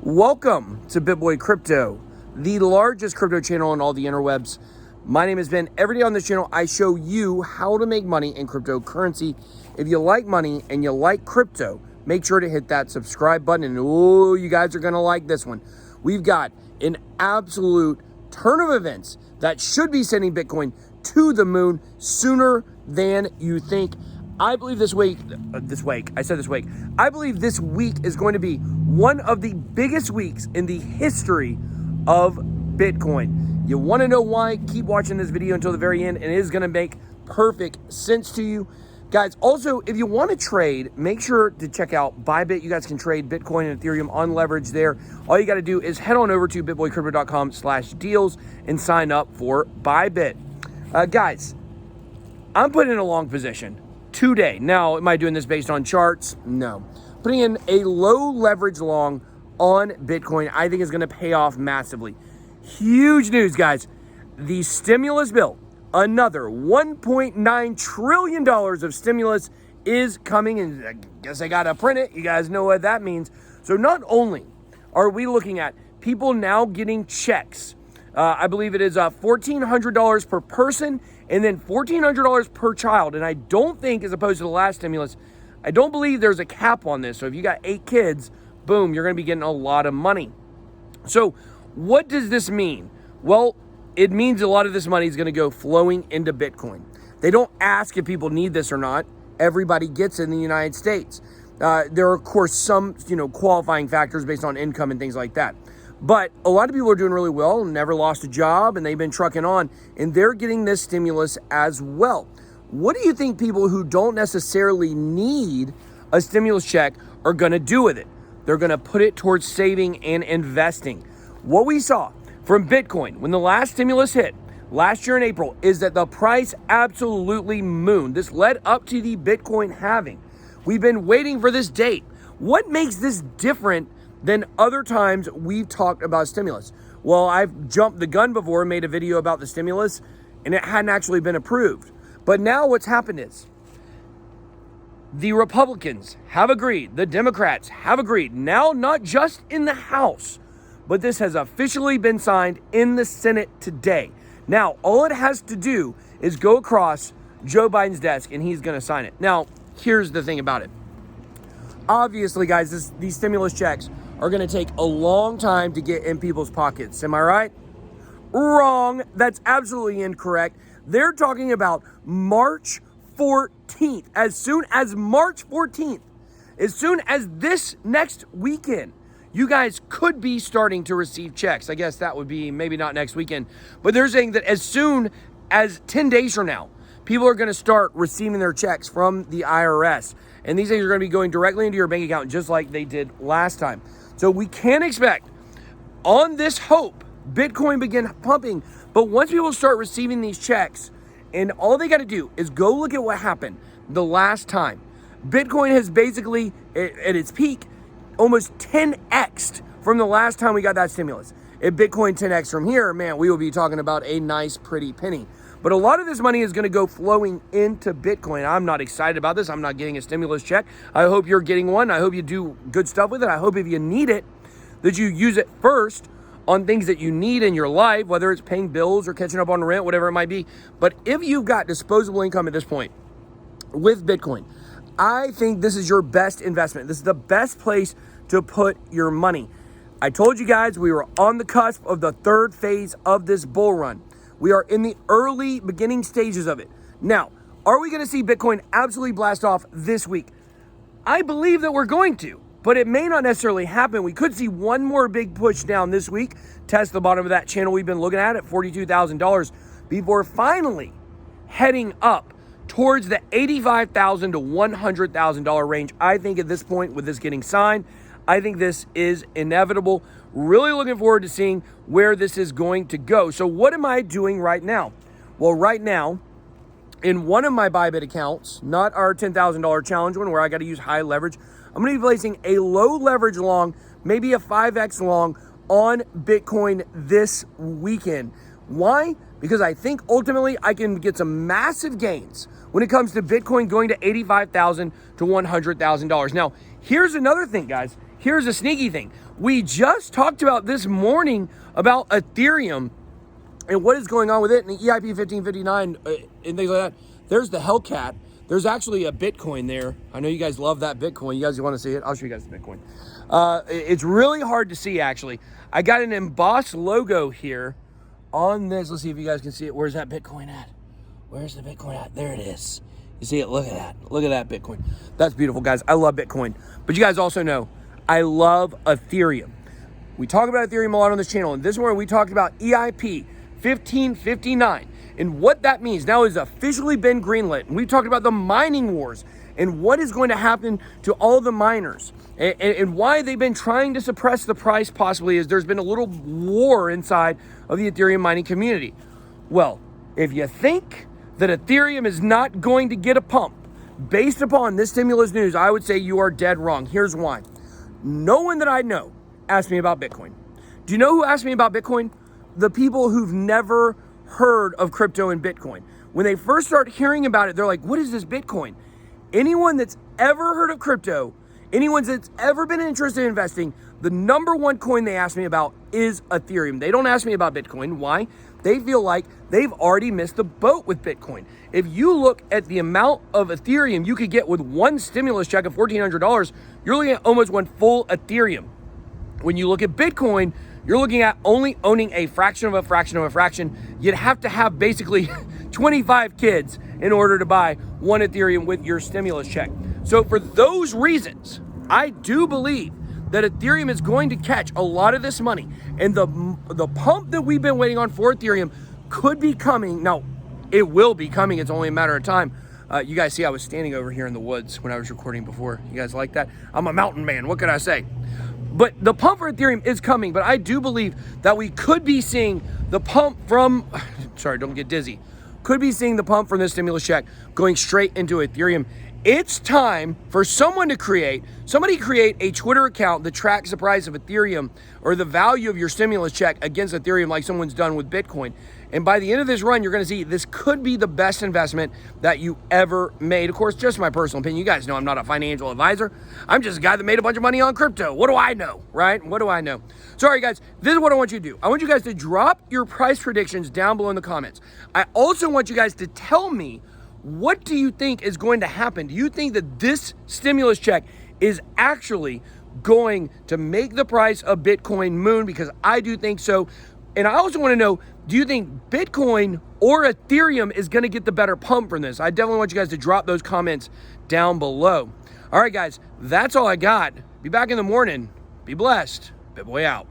Welcome to BitBoy Crypto, the largest crypto channel on all the interwebs. My name is Ben. Every day on this channel, I show you how to make money in cryptocurrency. If you like money and you like crypto, make sure to hit that subscribe button. And oh, you guys are going to like this one. We've got an absolute turn of events that should be sending Bitcoin to the moon sooner than you think. I believe this week, I believe this week is going to be one of the biggest weeks in the history of Bitcoin. You want to know why? Keep watching this video until the very end, and it is going to make perfect sense to you. Guys, also, if you want to trade, make sure to check out Bybit. You guys can trade Bitcoin and Ethereum on leverage there. All you got to do is head on over to bitboycrypto.com/deals and sign up for Bybit. Guys, I'm putting in a long position today. Now, am I doing this based on charts? No. Putting in a low leverage long on Bitcoin, I think is going to pay off massively. Huge news, guys. The stimulus bill, another $1.9 trillion of stimulus is coming, and I guess I got to print it. You guys know what that means. So not only are we looking at people now getting checks, I believe it is $1,400 per person and then $1,400 per child. And I don't think, as opposed to the last stimulus, I don't believe there's a cap on this. So if you got 8 kids, boom, you're going to be getting a lot of money. So what does this mean? Well, it means a lot of this money is going to go flowing into Bitcoin. They don't ask if people need this or not. Everybody gets it in the United States. There are, of course, some qualifying factors based on income and things like that. But a lot of people are doing really well, never lost a job, and they've been trucking on, and they're getting this stimulus as well. What do you think people who don't necessarily need a stimulus check are going to do with it? They're going to put it towards saving and investing. What we saw from Bitcoin when the last stimulus hit last year in April is that the price absolutely mooned. This led up to the Bitcoin halving. We've been waiting for this date. What makes this different than other times we've talked about stimulus? Well, I've jumped the gun before and made a video about the stimulus, and it hadn't actually been approved. But now what's happened is the Republicans have agreed, the Democrats have agreed, now not just in the House, but this has officially been signed in the Senate today. Now, all it has to do is go across Joe Biden's desk, and he's going to sign it. Now, here's the thing about it. Obviously, guys, these stimulus checks are going to take a long time to get in people's pockets. Am I right? Wrong. That's absolutely incorrect. They're talking about March 14th. As soon as March 14th, as soon as this next weekend, you guys could be starting to receive checks. I guess that would be maybe not next weekend, but they're saying that as soon as 10 days from now, people are going to start receiving their checks from the IRS. And these things are going to be going directly into your bank account just like they did last time. So we can expect, on this hope, Bitcoin begin pumping. But once people start receiving these checks, and all they got to do is go look at what happened the last time. Bitcoin has basically, at its peak, almost 10x'd from the last time we got that stimulus. If Bitcoin 10x from here, man, we will be talking about a nice, pretty penny. But a lot of this money is going to go flowing into Bitcoin. I'm not excited about this. I'm not getting a stimulus check. I hope you're getting one. I hope you do good stuff with it. I hope if you need it, that you use it first on things that you need in your life, whether it's paying bills or catching up on rent, whatever it might be. But if you've got disposable income at this point with Bitcoin, I think this is your best investment. This is the best place to put your money. I told you guys we were on the cusp of the third phase of this bull run. We are in the early beginning stages of it. Now, are we going to see Bitcoin absolutely blast off this week? I believe that we're going to, but it may not necessarily happen. We could see one more big push down this week, test the bottom of that channel we've been looking at $42,000 before finally heading up towards the $85,000 to $100,000 range. I think at this point, with this getting signed, I think this is inevitable. Really looking forward to seeing where this is going to go. So what am I doing right now? Well, right now, in one of my Bybit accounts, not our $10,000 challenge one where I got to use high leverage, I'm going to be placing a low leverage long, maybe a 5x long on Bitcoin this weekend. Why? Because I think ultimately I can get some massive gains when it comes to Bitcoin going to $85,000 to $100,000. Now, here's another thing, guys. here's a sneaky thing. We just talked about this morning about Ethereum and what is going on with it, and the EIP 1559 and things like that. There's the Hellcat. There's actually a Bitcoin there. I know you guys love that Bitcoin. You guys want to see it? I'll show you guys the Bitcoin. It's really hard to see, actually. I got an embossed logo here on this. Let's see if you guys can see it. Where's that Bitcoin at? Where's the Bitcoin at? There it is. You see it? Look at that. Look at that Bitcoin. That's beautiful, guys. I love Bitcoin. But you guys also know I love Ethereum. We talk about Ethereum a lot on this channel, and this morning we talked about EIP 1559 and what that means. Now it's officially been greenlit, and we talked about the mining wars and what is going to happen to all the miners and why they've been trying to suppress the price possibly, as there's been a little war inside of the Ethereum mining community. Well, if you think that Ethereum is not going to get a pump based upon this stimulus news, I would say you are dead wrong. Here's why. No one that I know asked me about Bitcoin. Do you know who asked me about Bitcoin? The people who've never heard of crypto and Bitcoin. When they first start hearing about it, they're like, what is this Bitcoin? Anyone that's ever heard of crypto, anyone that's ever been interested in investing, the number one coin they ask me about is Ethereum. They don't ask me about Bitcoin. Why? They feel like they've already missed the boat with Bitcoin. If you look at the amount of Ethereum you could get with one stimulus check of $1,400, you're looking at almost one full Ethereum. When you look at Bitcoin, you're looking at only owning a fraction of a fraction of a fraction. You'd have to have basically 25 kids in order to buy one Ethereum with your stimulus check. So for those reasons, I do believe that Ethereum is going to catch a lot of this money, and the pump that we've been waiting on for Ethereum could be coming. Now, it will be coming. It's only a matter of time. You guys see I was standing over here in the woods when I was recording before. You guys like that? I'm a mountain man. What can I say? But the pump for Ethereum is coming, but I do believe that we could be seeing the pump from, sorry, don't get dizzy, could be seeing the pump from this stimulus check going straight into Ethereum. It's time for somebody create a Twitter account that tracks the price of Ethereum or the value of your stimulus check against Ethereum like someone's done with Bitcoin. And by the end of this run, you're going to see this could be the best investment that you ever made. Of course, just my personal opinion. You guys know I'm not a financial advisor. I'm just a guy that made a bunch of money on crypto. What do I know, right? What do I know? Sorry, guys. This is what I want you to do. I want you guys to drop your price predictions down below in the comments. I also want you guys to tell me, what do you think is going to happen? Do you think that this stimulus check is actually going to make the price of Bitcoin moon? Because I do think so. And I also want to know, do you think Bitcoin or Ethereum is going to get the better pump from this? I definitely want you guys to drop those comments down below. All right, guys, that's all I got. Be back in the morning. Be blessed. BitBoy out.